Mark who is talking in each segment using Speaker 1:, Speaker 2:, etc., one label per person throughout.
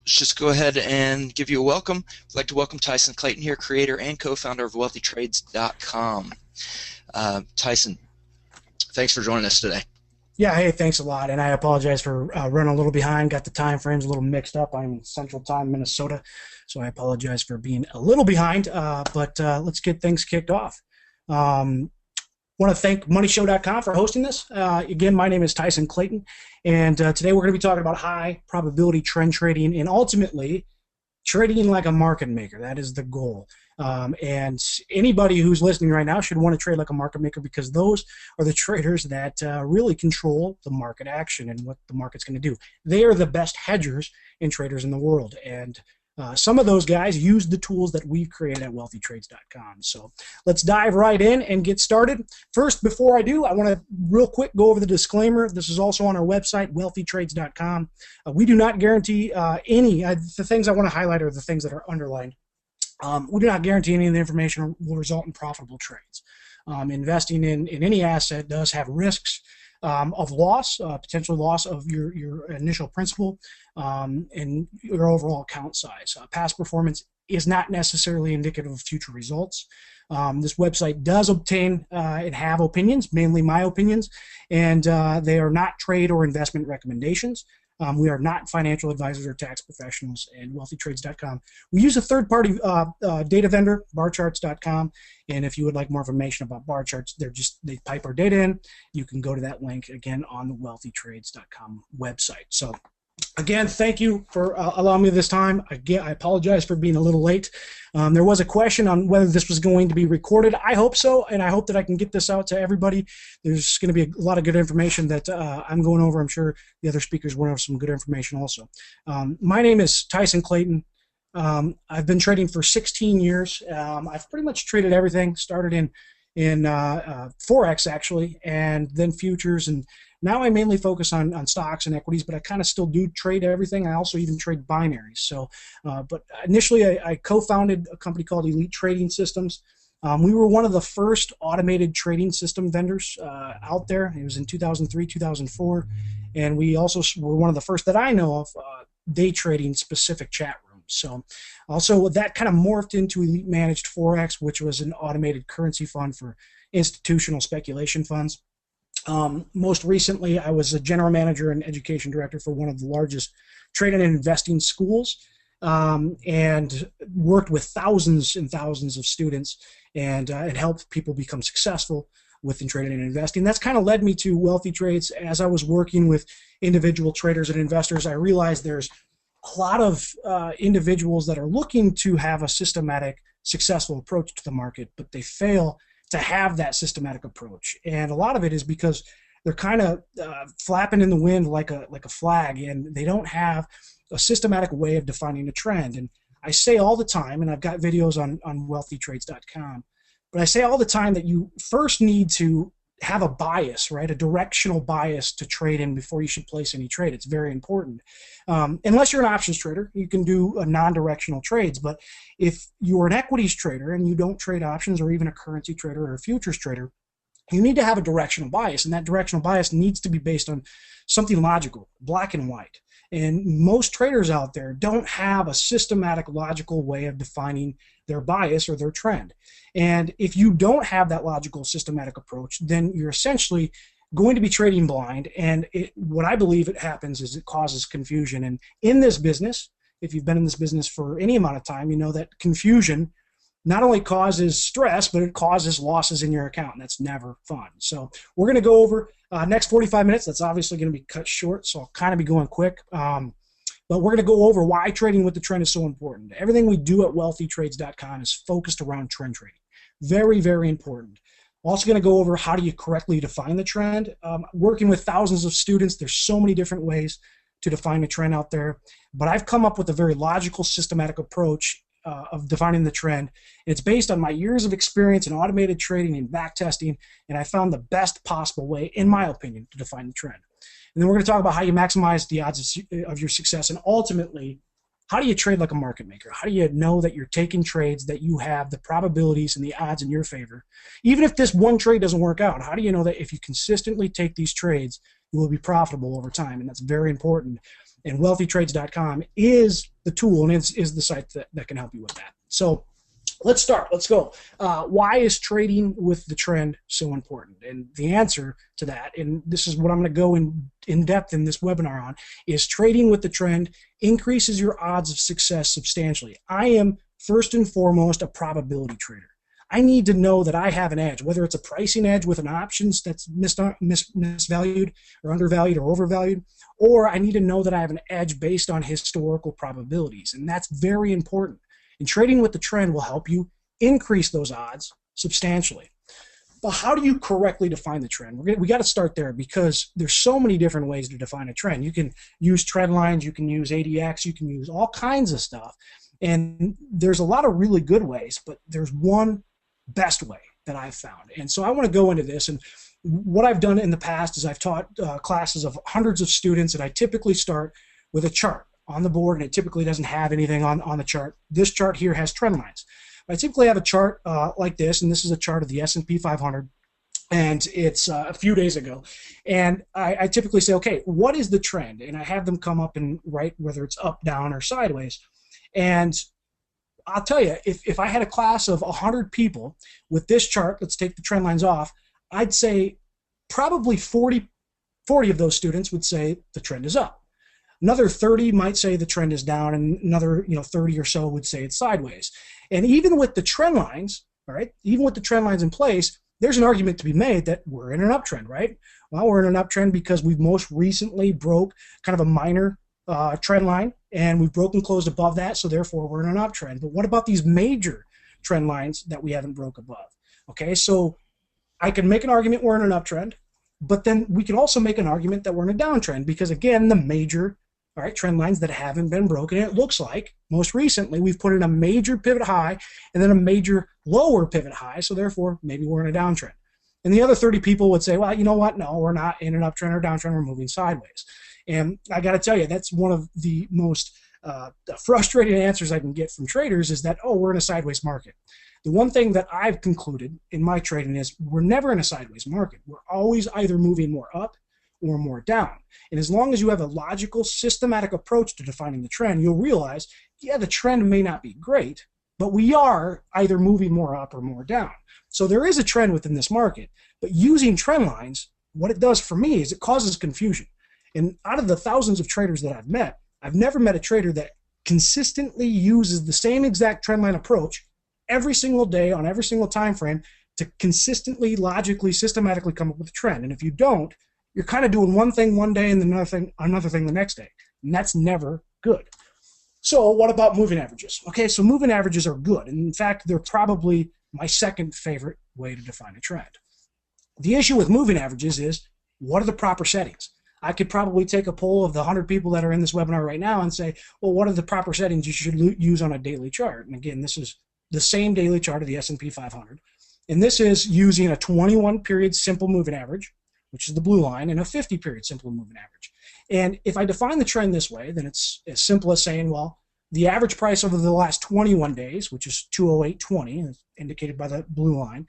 Speaker 1: Let's just go ahead and give you a welcome. I'd like to welcome Tyson Clayton here, creator and co-founder of WealthyTrades.com. Tyson, thanks for joining us today.
Speaker 2: Yeah, hey, thanks a lot. And I apologize for running a little behind. Got the time frames a little mixed up. I'm in Central Time, Minnesota, so I apologize for being a little behind. But let's get things kicked off. Want to thank MoneyShow.com for hosting this. Again, my name is Tyson Clayton, and today we're going to be talking about high probability trend trading and ultimately trading like a market maker. That is the goal. And anybody who's listening right now should want to trade like a market maker, because those are the traders that really control the market action and what the market's going to do. They are the best hedgers and traders in the world. And some of those guys use the tools that we've created at WealthyTrades.com. So let's dive right in and get started. First, before I do, I want to real quick go over the disclaimer. This is also on our website, WealthyTrades.com. We do not guarantee the things I want to highlight are the things that are underlined. We do not guarantee any of the information will result in profitable trades. Investing in any asset does have risks of loss, potential loss of your initial principal and your overall account size. Past performance is not necessarily indicative of future results. This website does obtain and have opinions, mainly my opinions, and they are not trade or investment recommendations. We are not financial advisors or tax professionals. And WealthyTrades.com, we use a third-party data vendor, barcharts.com. And if you would like more information about bar charts, they pipe our data in. You can go to that link again on the WealthyTrades.com website. So again, thank you for allowing me this time. Again, I apologize for being a little late. There was a question on whether this was going to be recorded. I hope so, and I hope that I can get this out to everybody. There's going to be a lot of good information that I'm going over. I'm sure the other speakers will have some good information also. My name is Tyson Clayton. I've been trading for 16 years. I've pretty much traded everything. Started in Forex, actually, and then futures, and now I mainly focus on stocks and equities, but I kind of still do trade everything. I also even trade binaries. So, but initially I co-founded a company called Elite Trading Systems. We were one of the first automated trading system vendors out there. It was in 2003, 2004, and we also were one of the first that I know of day trading specific chat rooms. So also that kind of morphed into Elite Managed Forex, which was an automated currency fund for institutional speculation funds. Most recently, I was a general manager and education director for one of the largest trading and investing schools, and worked with thousands and thousands of students and helped people become successful within trading and investing. That's kind of led me to Wealthy Trades. As I was working with individual traders and investors, I realized there's a lot of individuals that are looking to have a systematic, successful approach to the market, but they fail to have that systematic approach. And a lot of it is because they're kind of flapping in the wind like a flag, and they don't have a systematic way of defining a trend. And I say all the time, and I've got videos on wealthytrades.com, but I say all the time that you first need to have a bias, right? A directional bias to trade in before you should place any trade. It's very important. Unless you're an options trader, you can do non-directional trades. But if you're an equities trader and you don't trade options, or even a currency trader or a futures trader, you need to have a directional bias, and that directional bias needs to be based on something logical, black and white. And most traders out there don't have a systematic, logical way of defining their bias or their trend. And if you don't have that logical, systematic approach, then you're essentially going to be trading blind. And what I believe it happens is it causes confusion. And in this business, if you've been in this business for any amount of time, you know that confusion not only causes stress, but it causes losses in your account, and that's never fun. So we're going to go over next 45 minutes. That's obviously going to be cut short, so I'll kind of be going quick. But we're going to go over why trading with the trend is so important. Everything we do at wealthytrades.com is focused around trend trading. Very, very important. Also going to go over how do you correctly define the trend. Working with thousands of students, there's so many different ways to define a trend out there. But I've come up with a very logical, systematic approach of defining the trend. It's based on my years of experience in automated trading and back testing, and I found the best possible way, in my opinion, to define the trend. And then we're going to talk about how you maximize the odds of your success, and ultimately, how do you trade like a market maker? How do you know that you're taking trades that you have the probabilities and the odds in your favor? Even if this one trade doesn't work out, how do you know that if you consistently take these trades, you will be profitable over time? And that's very important. And wealthytrades.com is the tool and is the site that can help you with that. So let's start. Let's go. Why is trading with the trend so important? And the answer to that, and this is what I'm going to go in depth in this webinar on, is trading with the trend increases your odds of success substantially. I am first and foremost a probability trader. I need to know that I have an edge, whether it's a pricing edge with an options that's misvalued or undervalued or overvalued, or I need to know that I have an edge based on historical probabilities. And that's very important. And trading with the trend will help you increase those odds substantially. But how do you correctly define the trend? We got to start there because there's so many different ways to define a trend. You can use trend lines, you can use ADX, you can use all kinds of stuff. And there's a lot of really good ways, but there's one best way that I've found. And so I want to go into this. And what I've done in the past is I've taught classes of hundreds of students, and I typically start with a chart on the board, and it typically doesn't have anything on the chart. This chart here has trend lines. I typically have a chart like this, and this is a chart of the S&P 500, and it's a few days ago. And I typically say, okay, what is the trend? And I have them come up and write whether it's up, down, or sideways. And I'll tell you, if I had a class of 100 people with this chart, let's take the trend lines off, I'd say probably 40 of those students would say the trend is up. Another 30 might say the trend is down, and another 30 or so would say it's sideways. And even with the trend lines, all right, even with the trend lines in place, there's an argument to be made that we're in an uptrend, right? Well, we're in an uptrend because we've most recently broke kind of a minor trend line, and we've broken closed above that, so therefore we're in an uptrend. But what about these major trend lines that we haven't broke above? Okay, so I can make an argument we're in an uptrend, but then we can also make an argument that we're in a downtrend because, again, the major trend lines that haven't been broken, it looks like most recently we've put in a major pivot high and then a major lower pivot high, so therefore maybe we're in a downtrend. And the other 30 people would say, well, you know what, no, we're not in an uptrend or downtrend, we're moving sideways. And I got to tell you, that's one of the most frustrating answers I can get from traders is that, oh, we're in a sideways market. The one thing that I've concluded in my trading is we're never in a sideways market. We're always either moving more up or more down. And as long as you have a logical, systematic approach to defining the trend, you'll realize, yeah, the trend may not be great, but we are either moving more up or more down. So there is a trend within this market, but using trend lines, what it does for me is it causes confusion. And out of the thousands of traders that I've met, I've never met a trader that consistently uses the same exact trend line approach every single day on every single time frame to consistently, logically, systematically come up with a trend. And if you don't, you're kind of doing one thing one day and another thing the next day. And that's never good. So what about moving averages? Okay, so moving averages are good. And in fact, they're probably my second favorite way to define a trend. The issue with moving averages is, what are the proper settings? I could probably take a poll of the 100 people that are in this webinar right now and say, well, what are the proper settings you should use on a daily chart? And again, this is the same daily chart of the S&P 500. And this is using a 21-period simple moving average, which is the blue line, and a 50-period simple moving average. And if I define the trend this way, then it's as simple as saying, well, the average price over the last 21 days, which is 208.20, as indicated by the blue line,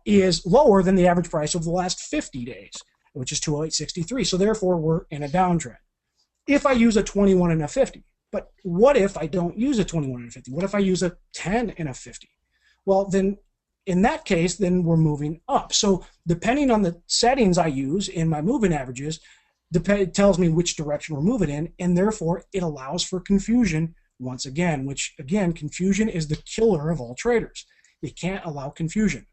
Speaker 2: is lower than the average price over the last 50 days, which is 208.63. So therefore, we're in a downtrend. If I use a 21 and a 50, but what if I don't use a 21 and a 50? What if I use a 10 and a 50? Well, then in that case, then we're moving up. So depending on the settings I use in my moving averages, it tells me which direction we're moving in, and therefore it allows for confusion once again, which again, confusion is the killer of all traders. You can't allow confusion.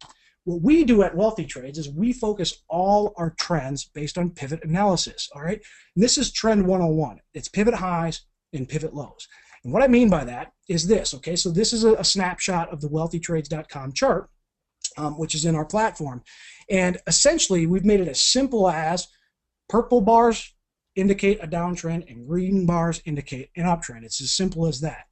Speaker 2: What we do at Wealthy Trades is we focus all our trends based on pivot analysis, all right? And this is trend 101. It's pivot highs and pivot lows. And what I mean by that is this, okay? So this is a snapshot of the wealthytrades.com chart, which is in our platform. And essentially, we've made it as simple as purple bars indicate a downtrend and green bars indicate an uptrend. It's as simple as that.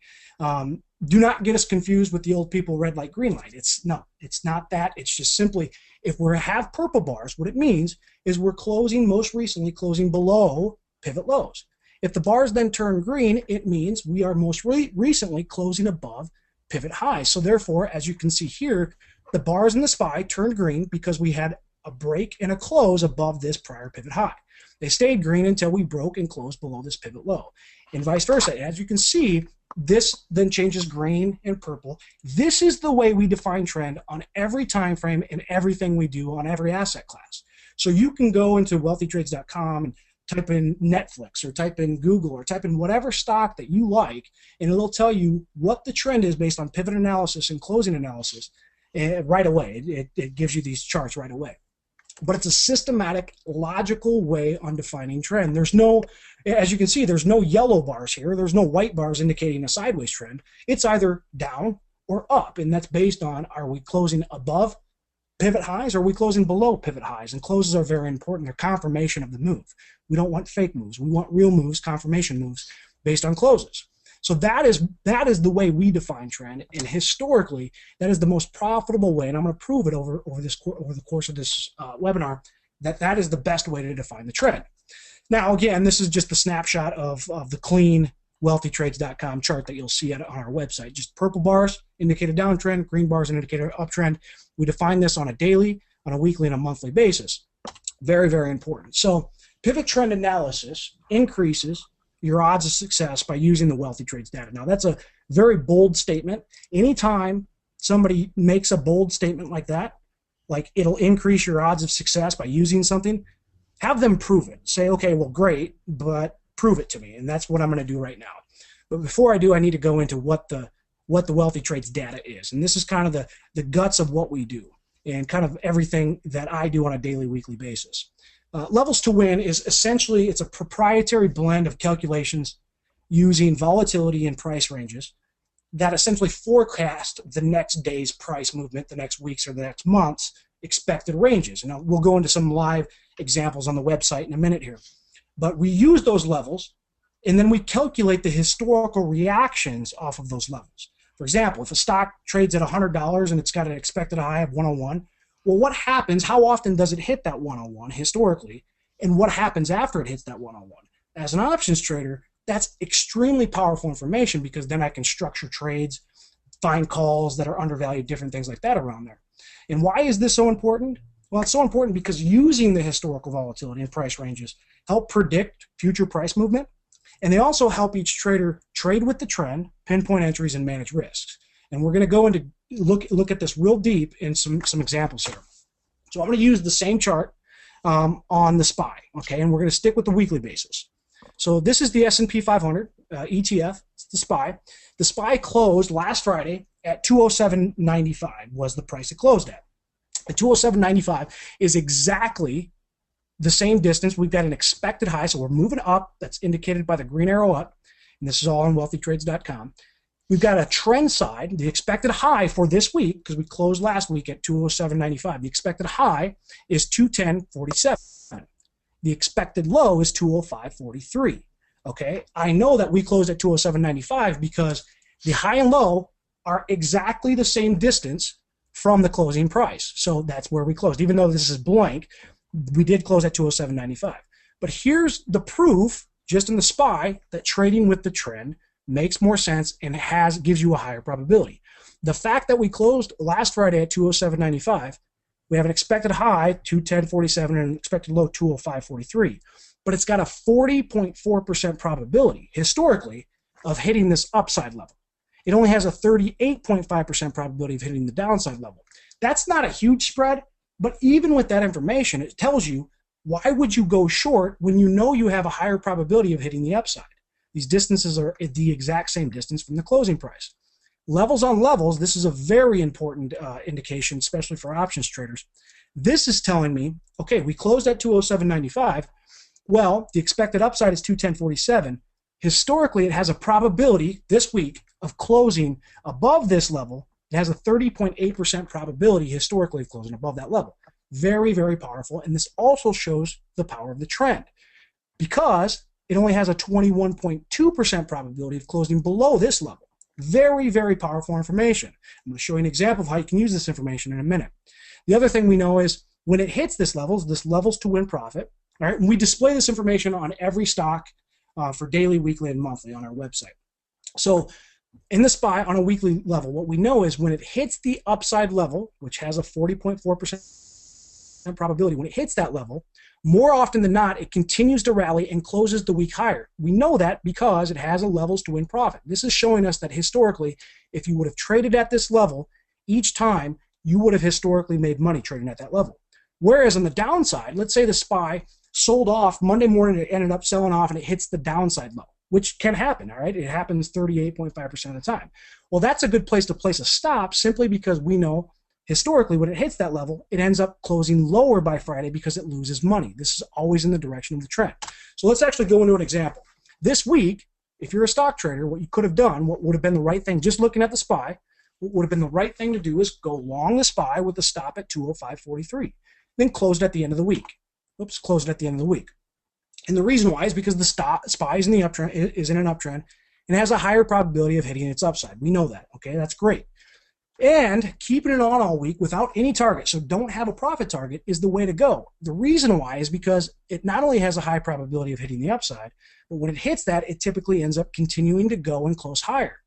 Speaker 2: Do not get us confused with the old people red light, green light. It's not that. It's just simply, if we have purple bars, what it means is we're most recently closing below pivot lows. If the bars then turn green, it means we are most recently closing above pivot highs. So therefore, as you can see here, the bars in the SPY turned green because we had a break and a close above this prior pivot high. They stayed green until we broke and closed below this pivot low, and vice versa. As you can see, this then changes green and purple. This is the way we define trend on every time frame and everything we do on every asset class. So you can go into wealthytrades.com and type in Netflix or type in Google or type in whatever stock that you like, and it'll tell you what the trend is based on pivot analysis and closing analysis right away. It gives you these charts right away. But it's a systematic, logical way on defining trend. There's no, as you can see, there's no yellow bars here. There's no white bars indicating a sideways trend. It's either down or up, and that's based on, are we closing above pivot highs or are we closing below pivot highs? And closes are very important. They're confirmation of the move. We don't want fake moves. We want real moves, confirmation moves based on closes. So that is the way we define trend, and historically, that is the most profitable way. And I'm going to prove it over the course of this webinar that is the best way to define the trend. Now, again, this is just the snapshot of the clean wealthytrades.com chart that you'll see on our website. Just purple bars indicate a downtrend, green bars indicate an uptrend. We define this on a daily, on a weekly, and a monthly basis. Very, very important. So pivot trend analysis increases your odds of success by using the Wealthy Trades data. Now, that's a very bold statement. Anytime somebody makes a bold statement like that, like it'll increase your odds of success by using something, have them prove it. Say, okay, well, great, but prove it to me. And that's what I'm going to do right now. But before I do, I need to go into what the Wealthy Trades data is. And this is kind of the guts of what we do and kind of everything that I do on a daily, weekly basis. Levels to win is essentially, it's a proprietary blend of calculations using volatility and price ranges that essentially forecast the next day's price movement, the next week's or the next month's expected ranges. And we'll go into some live examples on the website in a minute here. But we use those levels, and then we calculate the historical reactions off of those levels. For example, if a stock trades at $100 and it's got an expected high of 101, well, what happens, how often does it hit that 101 historically, and what happens after it hits that 101? As an options trader, that's extremely powerful information because then I can structure trades, find calls that are undervalued, different things like that around there. And why is this so important? Well, it's so important because using the historical volatility and price ranges help predict future price movement, and they also help each trader trade with the trend, pinpoint entries, and manage risks. And we're going to go into look at this real deep in some examples here. So I'm going to use the same chart on the SPY, okay, and we're going to stick with the weekly basis. So this is the S&P 500 ETF. It's the SPY. The SPY closed last Friday at 207.95 was the price it closed at. The 207.95 is exactly the same distance. We've got an expected high, so we're moving up. That's indicated by the green arrow up, and this is all on wealthytrades.com. We've got a trend side, the expected high for this week, because we closed last week at 207.95. The expected high is 210.47. The expected low is 205.43. Okay, I know that we closed at 207.95 because the high and low are exactly the same distance from the closing price. So that's where we closed. Even though this is blank, we did close at 207.95. But here's the proof, just in the SPY, that trading with the trend makes more sense and gives you a higher probability. The fact that we closed last Friday at 207.95, we have an expected high 210.47 and an expected low 205.43, but it's got a 40.4% probability historically of hitting this upside level. It only has a 38.5% probability of hitting the downside level. That's not a huge spread, but even with that information, it tells you why would you go short when you know you have a higher probability of hitting the upside. These distances are the exact same distance from the closing price. Levels on levels, this is a very important indication, especially for options traders. This is telling me, okay, we closed at 207.95. Well, the expected upside is 210.47. Historically, it has a probability this week of closing above this level. It has a 30.8% probability historically of closing above that level. Very, very powerful. And this also shows the power of the trend because it only has a 21.2% probability of closing below this level. Very, very powerful information. I'm going to show you an example of how you can use this information in a minute. The other thing we know is when it hits this levels to win profit, all right, and we display this information on every stock for daily, weekly, and monthly on our website. So in the SPY on a weekly level, what we know is when it hits the upside level, which has a 40.4% probability, when it hits that level, more often than not, it continues to rally and closes the week higher. We know that because it has a levels to win profit. This is showing us that historically, if you would have traded at this level each time, you would have historically made money trading at that level. Whereas on the downside, let's say the SPY sold off Monday morning, it ended up selling off and it hits the downside low, which can happen, all right? It happens 38.5% of the time. Well, that's a good place to place a stop simply because we know historically when it hits that level, it ends up closing lower by Friday because it loses money. This is always in the direction of the trend. So let's actually go into an example. This week, if you're a stock trader, what you could have done, what would have been the right thing, just looking at the SPY, what would have been the right thing to do is go long the SPY with a stop at 205.43, then close it at the end of the week. Oops, close it at the end of the week. And the reason why is because the SPY is in the uptrend, is in an uptrend, and has a higher probability of hitting its upside. We know that. Okay, that's great. And keeping it on all week without any target, so don't have a profit target, is the way to go. The reason why is because it not only has a high probability of hitting the upside, but when it hits that, it typically ends up continuing to go and close higher.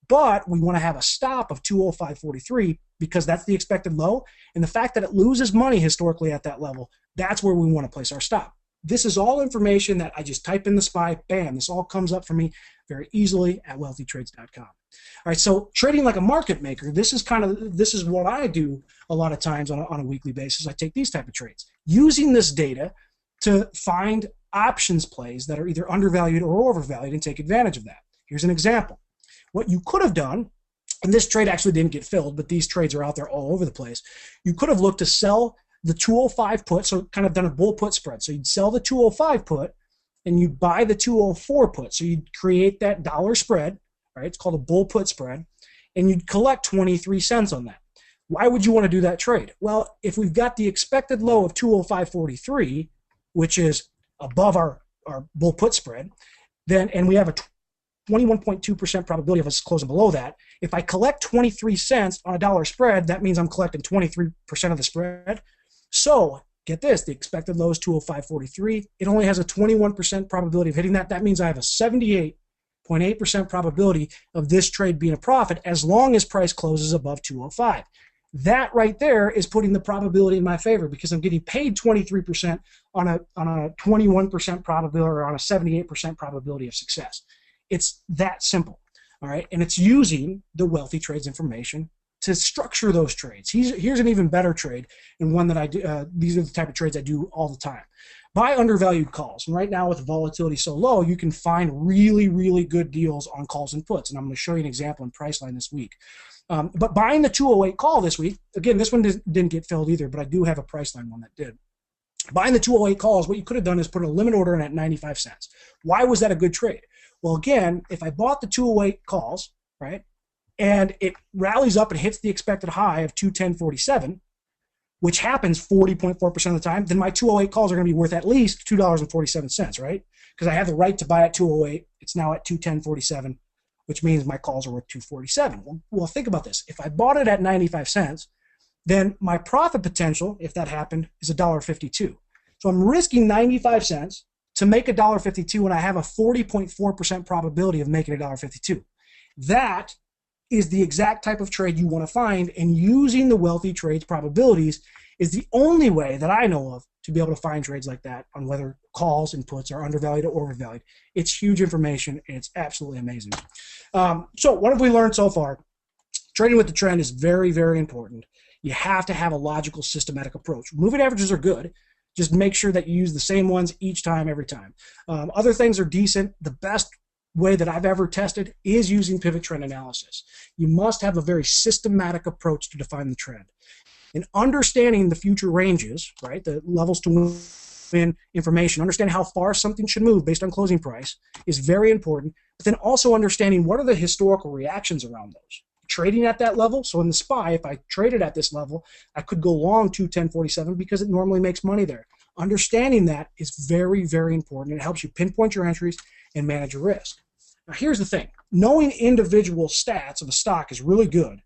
Speaker 2: But we want to have a stop of 205.43 because that's the expected low. And the fact that it loses money historically at that level, that's where we want to place our stop. This is all information that I just type in the SPY, bam, this all comes up for me very easily at wealthytrades.com. All right, so trading like a market maker, this is what I do a lot of times on a weekly basis. I take these type of trades, using this data to find options plays that are either undervalued or overvalued and take advantage of that. Here's an example. What you could have done, and this trade actually didn't get filled, but these trades are out there all over the place. You could have looked to sell the 205 put, so kind of done a bull put spread. So you'd sell the 205 put and you buy the 204 put. So you'd create that dollar spread, right? It's called a bull put spread, and you'd collect 23 cents on that. Why would you want to do that trade? Well, if we've got the expected low of 205.43, which is above our bull put spread, then, and we have a 21.2% probability of us closing below that. If I collect 23 cents on a dollar spread, that means I'm collecting 23% of the spread. So get this, the expected low is 205.43. It only has a 21% probability of hitting that. That means I have a 78.8% probability of this trade being a profit as long as price closes above 205. That right there is putting the probability in my favor because I'm getting paid 23% on a 21% probability or on a 78% probability of success. It's that simple, all right? And it's using the Wealthy Trades information to structure those trades. Here's an even better trade, and one that I do. These are the type of trades I do all the time. Buy undervalued calls. And right now with volatility so low, you can find really, really good deals on calls and puts. And I'm going to show you an example in Priceline this week. But buying the 208 call this week, again, this one didn't get filled either, but I do have a Priceline one that did. Buying the 208 calls, what you could have done is put a limit order in at 95 cents. Why was that a good trade? Well, again, if I bought the 208 calls, right, and it rallies up and hits the expected high of 210.47, which happens 40.4% of the time, then my 208 calls are going to be worth at least $2.47, right? Because I have the right to buy at 208. It's now at 210.47, which means my calls are worth 247. Well, think about this. If I bought it at 95 cents, then my profit potential, if that happened, is $1.52. So I'm risking 95 cents to make $1.52 when I have a 40.4% probability of making $1.52. That is the exact type of trade you want to find, and using the Wealthy Trades probabilities is the only way that I know of to be able to find trades like that on whether calls and puts are undervalued or overvalued. It's huge information, and it's absolutely amazing. So what have we learned so far? Trading with the trend is very, very important. You have to have a logical, systematic approach. Moving averages are good. Just make sure that you use the same ones each time, every time. Other things are decent. The best way that I've ever tested is using pivot trend analysis. You must have a very systematic approach to define the trend. And understanding the future ranges, right, the levels to win information, understanding how far something should move based on closing price is very important. But then also understanding what are the historical reactions around those. Trading at that level, so in the SPY, if I traded at this level, I could go long 210.47 because it normally makes money there. Understanding that is very, very important. It helps you pinpoint your entries and manage your risk. Now, here's the thing. Knowing individual stats of a stock is really good,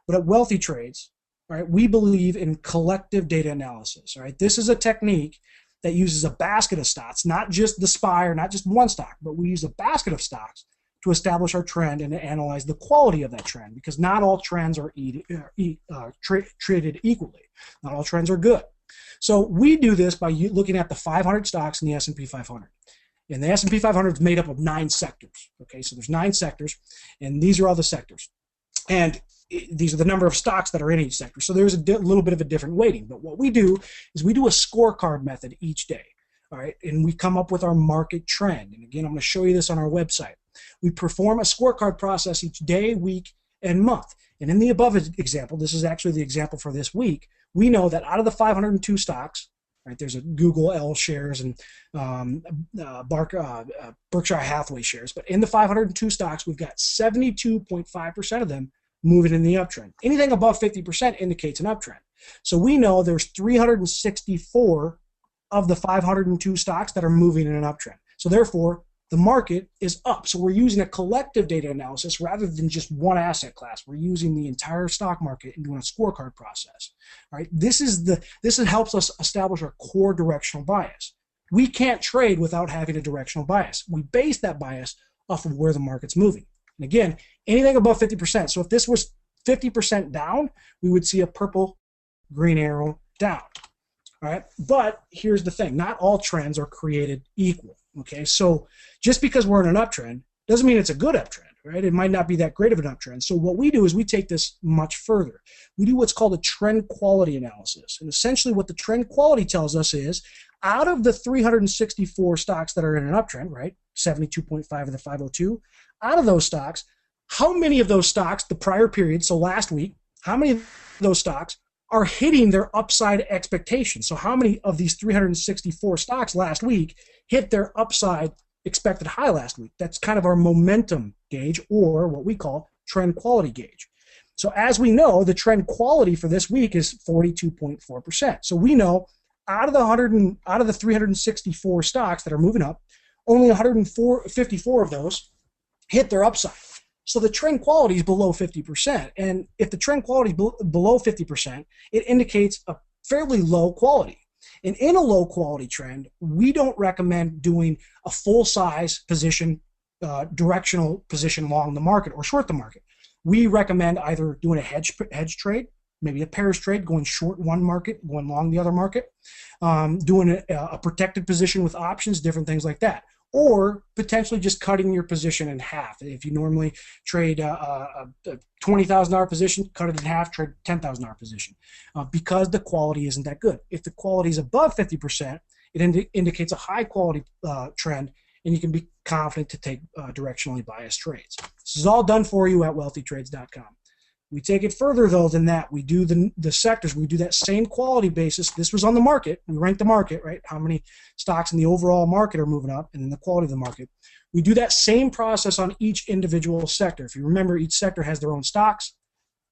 Speaker 2: but at Wealthy Trades, right, we believe in collective data analysis. Right? This is a technique that uses a basket of stocks, not just the SPY or not just one stock, but we use a basket of stocks to establish our trend and to analyze the quality of that trend, because not all trends are treated equally. Not all trends are good. So we do this by looking at the 500 stocks in the S&P 500. And the S&P 500 is made up of 9 sectors. Okay, so there's 9 sectors, and these are all the sectors. And these are the number of stocks that are in each sector. So there's a little bit of a different weighting. But what we do is we do a scorecard method each day. All right, and we come up with our market trend. And again, I'm going to show you this on our website. We perform a scorecard process each day, week, and month. And in the above example, this is actually the example for this week, we know that out of the 502 stocks, right, there's a Google L shares and Berkshire Hathaway shares, but in the 502 stocks, we've got 72.5% of them moving in the uptrend. Anything above 50% indicates an uptrend. So we know there's 364 of the 502 stocks that are moving in an uptrend. So therefore, the market is up. So we're using a collective data analysis rather than just one asset class. We're using the entire stock market and doing a scorecard process. All right, this helps us establish our core directional bias. We can't trade without having a directional bias. We base that bias off of where the market's moving. And again, anything above 50%. So if this was 50% down, we would see a purple green arrow down. All right, but here's the thing: not all trends are created equal. Okay, so just because we're in an uptrend doesn't mean it's a good uptrend, right? It might not be that great of an uptrend. So what we do is we take this much further. We do what's called a trend quality analysis, and essentially what the trend quality tells us is, out of the 364 stocks that are in an uptrend, right, 72.5 of the 502, out of those stocks, how many of those stocks the prior period, so last week, how many of those stocks are hitting their upside expectations? So how many of these 364 stocks last week hit their upside expected high last week? That's kind of our momentum gauge, or what we call trend quality gauge. So as we know, the trend quality for this week is 42.4%. So we know out of the 364 stocks that are moving up, only 154 of those hit their upside. So the trend quality is below 50%. And if the trend quality is below 50%, it indicates a fairly low quality. And in a low quality trend, we don't recommend doing a full size position, directional position long the market or short the market. We recommend either doing a hedge trade, maybe a pairs trade, going short one market, going long the other market, doing a protected position with options, different things like that. Or potentially just cutting your position in half. If you normally trade a $20,000 position, cut it in half, trade a $10,000 position, because the quality isn't that good. If the quality is above 50%, it indicates a high quality trend, and you can be confident to take directionally biased trades. This is all done for you at wealthytrades.com. We take it further, though, than that. We do the sectors. We do that same quality basis. This was on the market. We rank the market, right? How many stocks in the overall market are moving up, and then the quality of the market. We do that same process on each individual sector. If you remember, each sector has their own stocks.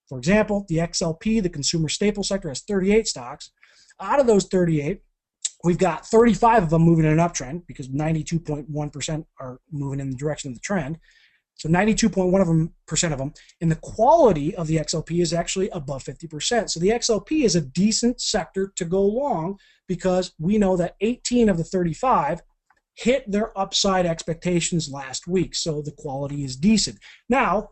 Speaker 2: For example, the XLP, the consumer staple sector, has 38 stocks. Out of those 38, we've got 35 of them moving in an uptrend, because 92.1% are moving in the direction of the trend. So 92.1% of them, and the quality of the XLP is actually above 50%. So the XLP is a decent sector to go long, because we know that 18 of the 35 hit their upside expectations last week. So the quality is decent. Now,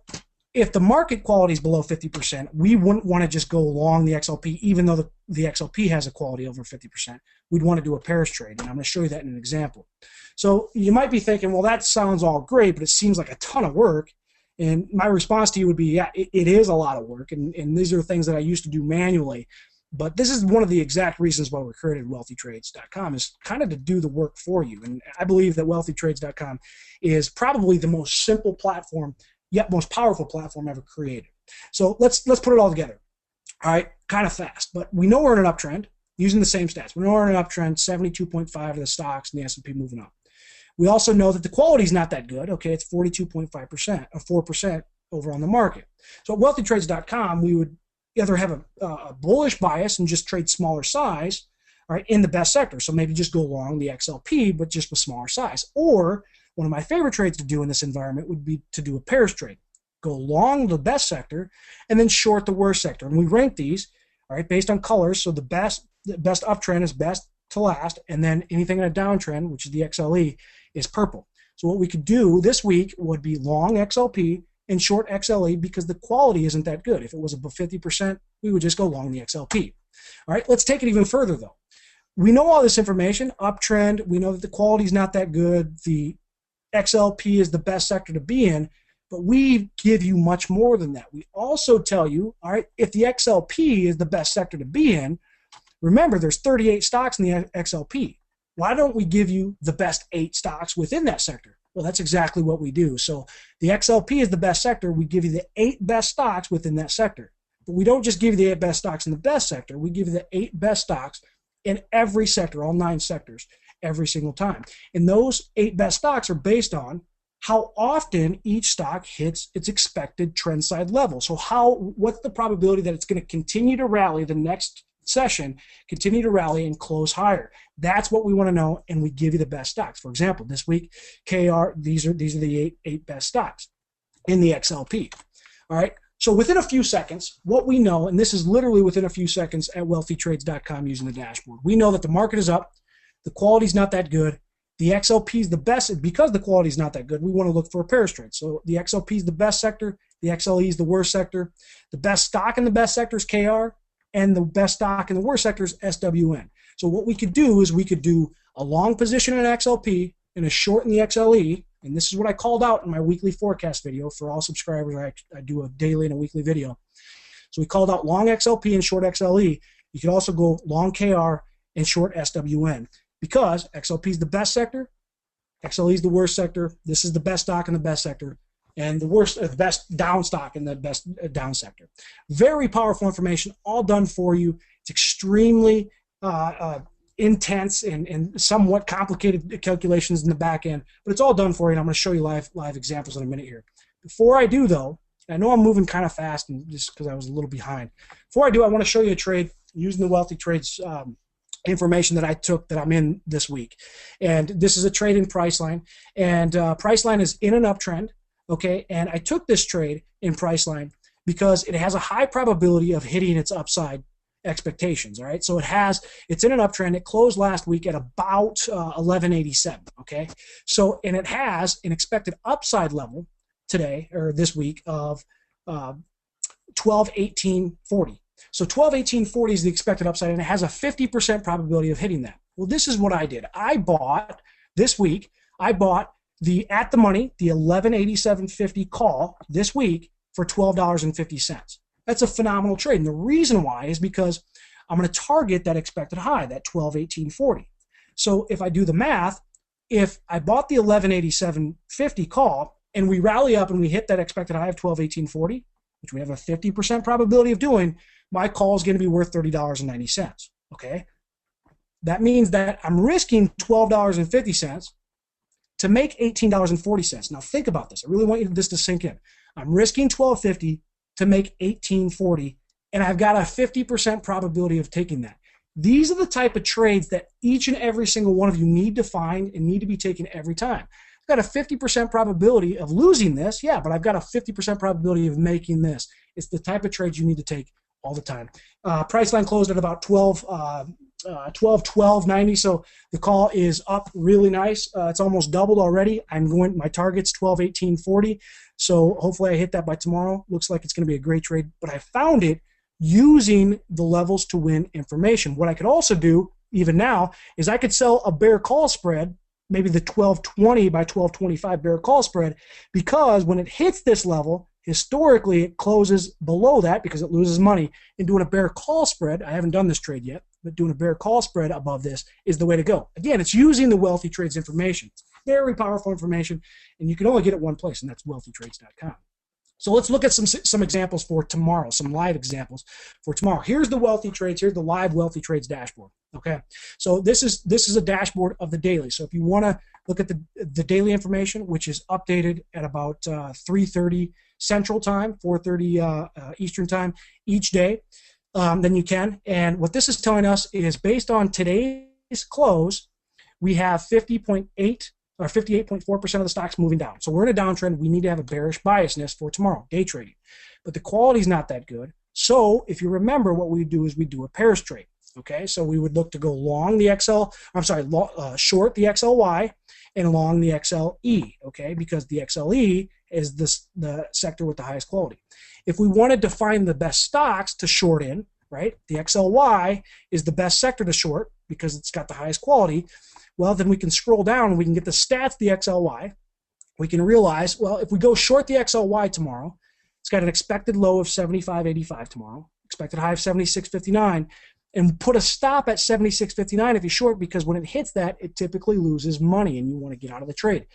Speaker 2: if the market quality is below 50%, we wouldn't want to just go long the XLP, even though the XLP has a quality over 50%. We'd want to do a pairs trade, and I'm going to show you that in an example. So you might be thinking, well, that sounds all great, but it seems like a ton of work. And my response to you would be, yeah, it is a lot of work, and these are things that I used to do manually. But this is one of the exact reasons why we created wealthytrades.com, is kind of to do the work for you. And I believe that wealthytrades.com is probably the most simple platform, yet most powerful platform ever created. So let's put it all together. All right, kind of fast, but we know we're in an uptrend using the same stats. We know we're in an uptrend, 72.5 of the stocks in the S&P moving up. We also know that the quality is not that good. Okay, it's 42.5%, or 4% over on the market. So at wealthytrades.com, we would either have a bullish bias and just trade smaller size, all right, in the best sector. So maybe just go long the XLP, but just with smaller size. Or one of my favorite trades to do in this environment would be to do a pairs trade. Go long the best sector and then short the worst sector. And we rank these, all right, based on colors. So the best uptrend is best to last, and then anything in a downtrend, which is the XLE, is purple. So what we could do this week would be long XLP and short XLE, because the quality isn't that good. If it was above 50%, we would just go long the XLP. All right, let's take it even further, though. We know all this information, uptrend. We know that the quality is not that good. The XLP is the best sector to be in, but we give you much more than that. We also tell you, all right, if the XLP is the best sector to be in, remember there's 38 stocks in the XLP. Why don't we give you the best 8 stocks within that sector? Well, that's exactly what we do. So the XLP is the best sector. We give you the 8 best stocks within that sector. But we don't just give you the 8 best stocks in the best sector. We give you the 8 best stocks in every sector, all 9 sectors, every single time. And those 8 best stocks are based on how often each stock hits its expected trend side level. So what's the probability that it's going to continue to rally the next session, continue to rally and close higher? That's what we want to know, and we give you the best stocks. For example, this week, KR, these are the eight best stocks in the XLP. All right. So within a few seconds, what we know, and this is literally within a few seconds at wealthytrades.com using the dashboard, we know that the market is up, the quality's not that good, the XLP is the best. Because the quality is not that good, we want to look for a pair trade. So the XLP is the best sector, the XLE is the worst sector, the best stock in the best sector is KR, and the best stock in the worst sector is SWN. So what we could do is we could do a long position in XLP and a short in the XLE, and this is what I called out in my weekly forecast video for all subscribers. I do a daily and a weekly video. So we called out long XLP and short XLE. You could also go long KR and short SWN because XLP is the best sector, XLE is the worst sector, this is the best stock in the best sector, and the best down stock in the best down sector. Very powerful information, all done for you. It's extremely intense and somewhat complicated calculations in the back end, but it's all done for you, and I'm going to show you live examples in a minute here. Before I do, though, I know I'm moving kind of fast and just because I was a little behind. Before I do, I want to show you a trade using the Wealthy Trades information that I took that I'm in this week. And this is a trade in Priceline, and Priceline is in an uptrend, okay? And I took this trade in Priceline because it has a high probability of hitting its upside expectations, all right? So it's in an uptrend. It closed last week at about 1187, okay? So, and it has an expected upside level today, or this week, of 1218.40. So 1218.40 is the expected upside, and it has a 50% probability of hitting that. Well, this is what I did. This week, I bought the at the money, the 1187.50 call this week for $12.50. That's a phenomenal trade. And the reason why is because I'm going to target that expected high, that 1218.40. So if I do the math, if I bought the 1187.50 call and we rally up and we hit that expected high of 1218.40, which we have a 50% probability of doing, my call is going to be worth $30.90. Okay? That means that I'm risking $12.50 to make $18.40. Now think about this. I really want this to sink in. I'm risking $12.50 to make $18.40, and I've got a 50% probability of taking that. These are the type of trades that each and every single one of you need to find and need to be taken every time. I've got a 50% probability of losing this, yeah, but I've got a 50% probability of making this. It's the type of trades you need to take all the time. Priceline closed at about 12.90, so the call is up really nice. It's almost doubled already. My target's 1218.40, so hopefully I hit that by tomorrow. Looks like it's going to be a great trade, but I found it using the levels to win information. What I could also do, even now, is I could sell a bear call spread, maybe the 1220 by 1225 bear call spread, because when it hits this level, historically it closes below that because it loses money. And doing a bear call spread, I haven't done this trade yet, but doing a bear call spread above this is the way to go. Again, it's using the Wealthy Trades information. It's very powerful information, and you can only get it one place, and that's wealthytrades.com. So let's look at some examples for tomorrow, some live examples for tomorrow. Here's the Wealthy Trades. Here's the live Wealthy Trades dashboard. Okay, so this is a dashboard of the daily. So if you want to look at the daily information, which is updated at about 3:30 Central Time, 4:30 Eastern Time each day, then you can. And what this is telling us is based on today's close, we have 50.8 or 58.4% of the stocks moving down. So we're in a downtrend. We need to have a bearish biasness for tomorrow, day trading. But the quality is not that good. So if you remember, what we do is we do a pairs trade. Okay, so we would look to go long the short the XLY and long the XLE. Okay, because the XLE is the sector with the highest quality. If we wanted to find the best stocks to short in, right? The XLY is the best sector to short because it's got the highest quality. Well, then we can scroll down and we can get the stats of the XLY. We can realize, well, if we go short the XLY tomorrow, it's got an expected low of 75.85 tomorrow, expected high of 76.59, and put a stop at 76.59 if you short, because when it hits that, it typically loses money and you want to get out of the trade.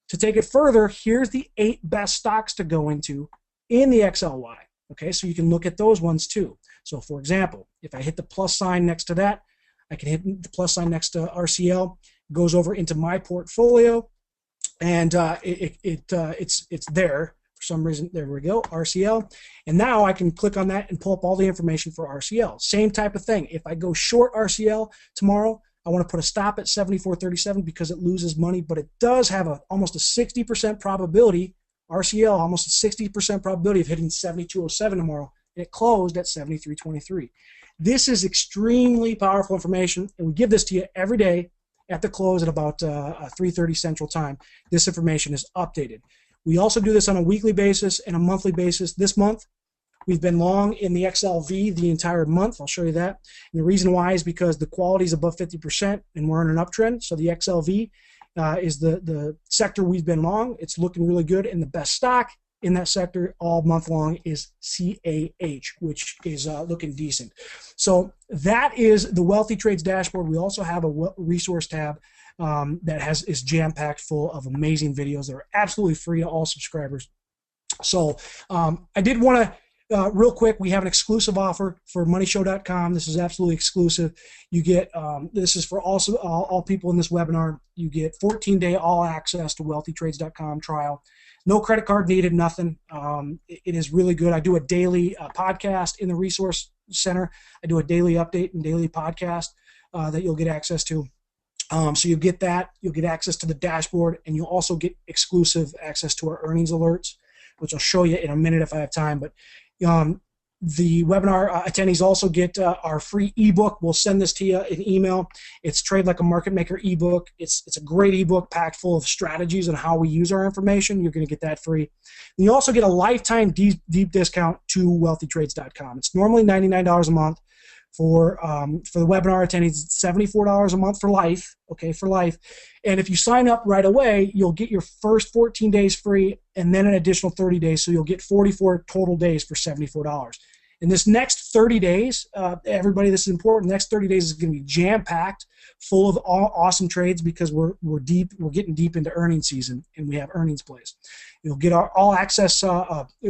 Speaker 2: To take it further, here's the 8 best stocks to go into in the XLY. Okay, so you can look at those ones too. So for example, if I hit the plus sign next to that, I can hit the plus sign next to RCL, goes over into my portfolio, and it's there for some reason. There we go, RCL, and now I can click on that and pull up all the information for RCL. Same type of thing. If I go short RCL tomorrow, I want to put a stop at 74.37 because it loses money, but it does have almost a 60% probability, RCL, almost a 60% probability of hitting 72.07 tomorrow, and it closed at 73.23. This is extremely powerful information, and we give this to you every day at the close at about 3:30 Central Time. This information is updated. We also do this on a weekly basis and a monthly basis. This month, we've been long in the XLV the entire month. I'll show you that. And the reason why is because the quality is above 50% and we're in an uptrend. So the XLV is the sector we've been long. It's looking really good. And the best stock in that sector all month long is CAH, which is looking decent. So that is the Wealthy Trades dashboard. We also have a resource tab that is jam-packed full of amazing videos that are absolutely free to all subscribers. So I did want to real quick, we have an exclusive offer for moneyshow.com. This is absolutely exclusive. You get, this is for all people in this webinar. You get 14-day all access to wealthytrades.com trial. No credit card needed, nothing. It is really good. I do a daily podcast in the resource center. I do a daily update and daily podcast that you'll get access to. So you get that. You'll get access to the dashboard, and you'll also get exclusive access to our earnings alerts, which I'll show you in a minute if I have time. But the webinar attendees also get our free ebook. We'll send this to you in email. It's Trade Like a Market Maker ebook. It's a great ebook packed full of strategies on how we use our information. You're going to get that free. And you also get a lifetime deep discount to wealthytrades.com. It's normally $99 a month. For the webinar attendees, it's $74 a month for life, okay, for life. And if you sign up right away, you'll get your first 14 days free and then an additional 30 days, so you'll get 44 total days for $74. In this next 30 days, everybody, this is important, the next 30 days is going to be jam-packed, full of awesome trades because we're getting deep into earnings season, and we have earnings plays. You'll get our all-access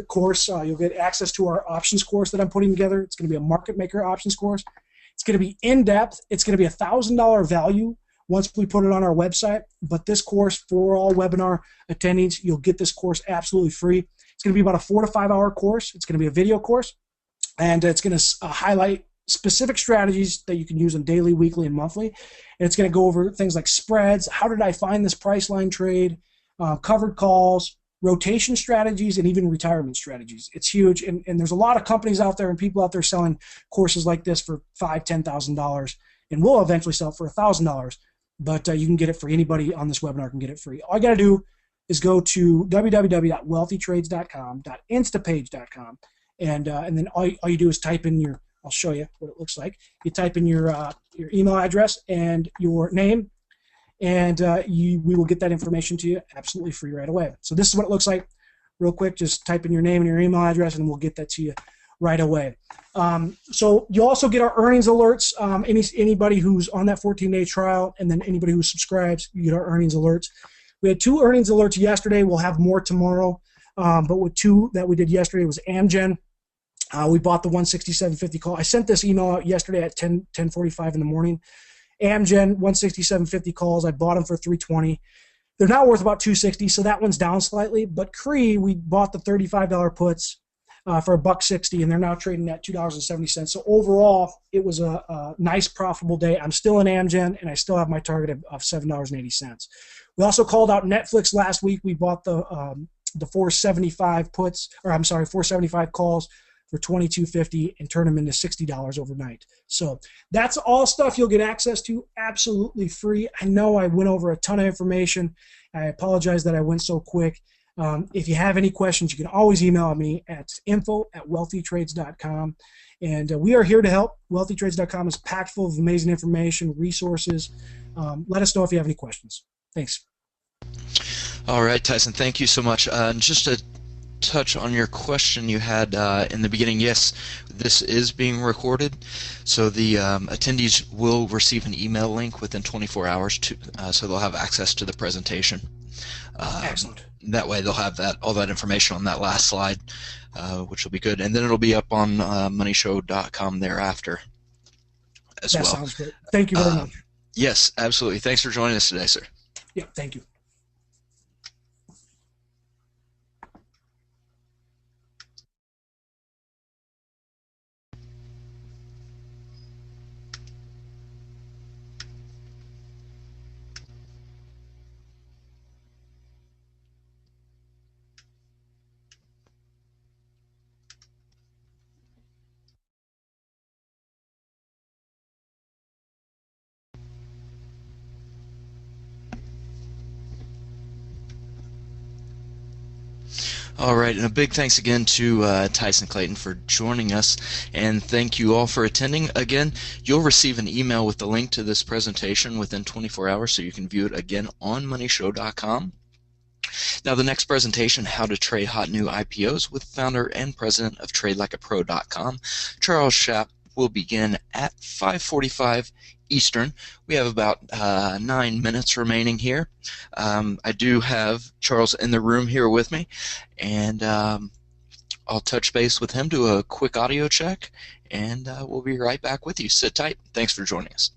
Speaker 2: course. You'll get access to our options course that I'm putting together. It's going to be a market maker options course. It's going to be in-depth. It's going to be $1,000 value once we put it on our website. But this course, for all webinar attendees, you'll get this course absolutely free. It's going to be about a 4 to 5 hour course. It's going to be a video course, and it's going to highlight specific strategies that you can use on daily, weekly, and monthly. And it's going to go over things like spreads, how did I find this price line trade, covered calls, rotation strategies, and even retirement strategies. It's huge, and there's a lot of companies out there and people out there selling courses like this for $5,000, $10,000, and we'll eventually sell it for $1,000. But you can get it free. Anybody on this webinar can get it free. All you got to do is go to www.wealthytrades.com.instapage.com, and then all you do is type in your. I'll show you what it looks like. You type in your email address and your name, and we will get that information to you absolutely free right away. So this is what it looks like. Real quick, just type in your name and your email address, and we'll get that to you right away. So you also get our earnings alerts. Anybody who's on that 14-day trial, and then anybody who subscribes, you get our earnings alerts. We had 2 earnings alerts yesterday. We'll have more tomorrow. But with 2 that we did yesterday was Amgen. We bought the 167.50 call. I sent this email out yesterday at 10:45 in the morning. Amgen 167.50 calls. I bought them for $320. They're now worth about $260, so that one's down slightly. But Cree, we bought the $35 puts for $1.60, and they're now trading at $2.70. So overall, it was a nice, profitable day. I'm still in Amgen, and I still have my target of $7.80. We also called out Netflix last week. We bought the 475 puts, or I'm sorry, 475 calls for $22.50 and turn them into $60 overnight. So that's all stuff you'll get access to absolutely free. I know I went over a ton of information. I apologize that I went so quick. If you have any questions, you can always email me at info@wealthytrades.com. And we are here to help. Wealthytrades.com is packed full of amazing information, resources. Let us know if you have any questions. Thanks.
Speaker 1: All right, Tyson, thank you so much. Just to touch on your question you had in the beginning, yes, this is being recorded, so the attendees will receive an email link within 24 hours, so they'll have access to the presentation.
Speaker 2: Excellent.
Speaker 1: That way they'll have all that information on that last slide, which will be good. And then it'll be up on moneyshow.com thereafter as well.
Speaker 2: That sounds great. Thank you very much.
Speaker 1: Yes, absolutely. Thanks for joining us today, sir.
Speaker 2: Yeah, thank you.
Speaker 1: All right, and a big thanks again to Tyson Clayton for joining us, and thank you all for attending. Again, you'll receive an email with the link to this presentation within 24 hours, so you can view it again on moneyshow.com. Now, the next presentation, How to Trade Hot New IPOs, with founder and president of TradeLikeAPro.com, Charles Schaap, will begin at 5:45 Eastern. We have about 9 minutes remaining here. I do have Charles in the room here with me, and I'll touch base with him, do a quick audio check, and we'll be right back with you. Sit tight. Thanks for joining us.